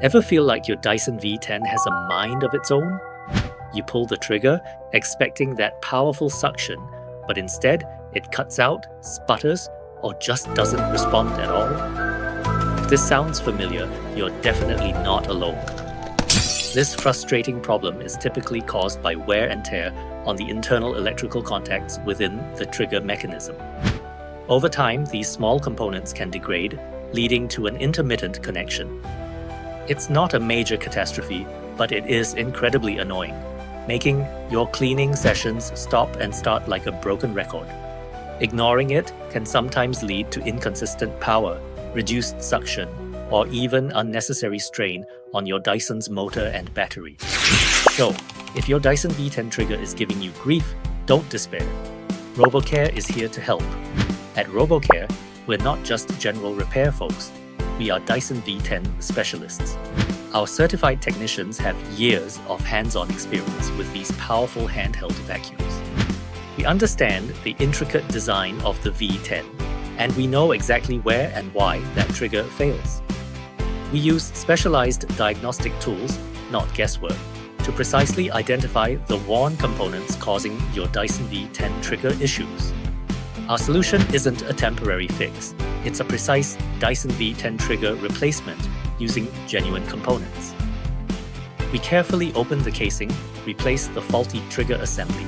Ever feel like your Dyson V10 has a mind of its own? You pull the trigger, expecting that powerful suction, but instead it cuts out, sputters, or just doesn't respond at all? If this sounds familiar, you're definitely not alone. This frustrating problem is typically caused by wear and tear on the internal electrical contacts within the trigger mechanism. Over time, these small components can degrade, leading to an intermittent connection. It's not a major catastrophe, but it is incredibly annoying, making your cleaning sessions stop and start like a broken record. Ignoring it can sometimes lead to inconsistent power, reduced suction, or even unnecessary strain on your Dyson's motor and battery. So, if your Dyson V10 trigger is giving you grief, don't despair. RoboCare is here to help. At RoboCare, we're not just general repair folks. We are Dyson V10 specialists. Our certified technicians have years of hands-on experience with these powerful handheld vacuums. We understand the intricate design of the V10, and we know exactly where and why that trigger fails. We use specialized diagnostic tools, not guesswork, to precisely identify the worn components causing your Dyson V10 trigger issues. Our solution isn't a temporary fix. It's a precise Dyson V10 trigger replacement using genuine components. We carefully open the casing, replace the faulty trigger assembly,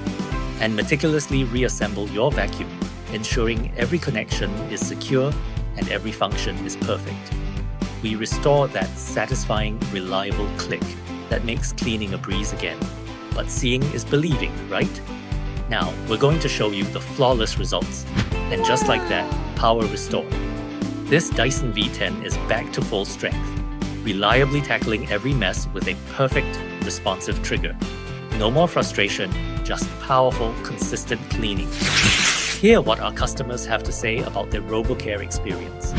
and meticulously reassemble your vacuum, ensuring every connection is secure and every function is perfect. We restore that satisfying, reliable click that makes cleaning a breeze again. But seeing is believing, right? Now, we're going to show you the flawless results. And just like that, power restored. This Dyson V10 is back to full strength, reliably tackling every mess with a perfect, responsive trigger. No more frustration, just powerful, consistent cleaning. Hear what our customers have to say about their RoboCare experience.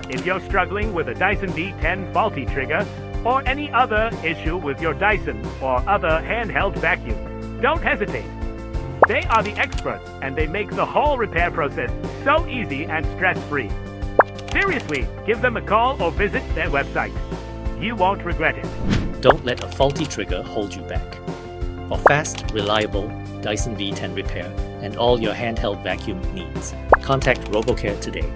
If you're struggling with a Dyson V10 faulty trigger, or any other issue with your Dyson or other handheld vacuum, don't hesitate. They are the experts, and they make the whole repair process so easy and stress-free. Seriously, give them a call or visit their website. You won't regret it. Don't let a faulty trigger hold you back. For fast, reliable Dyson V10 repair and all your handheld vacuum needs, contact RoboCare today.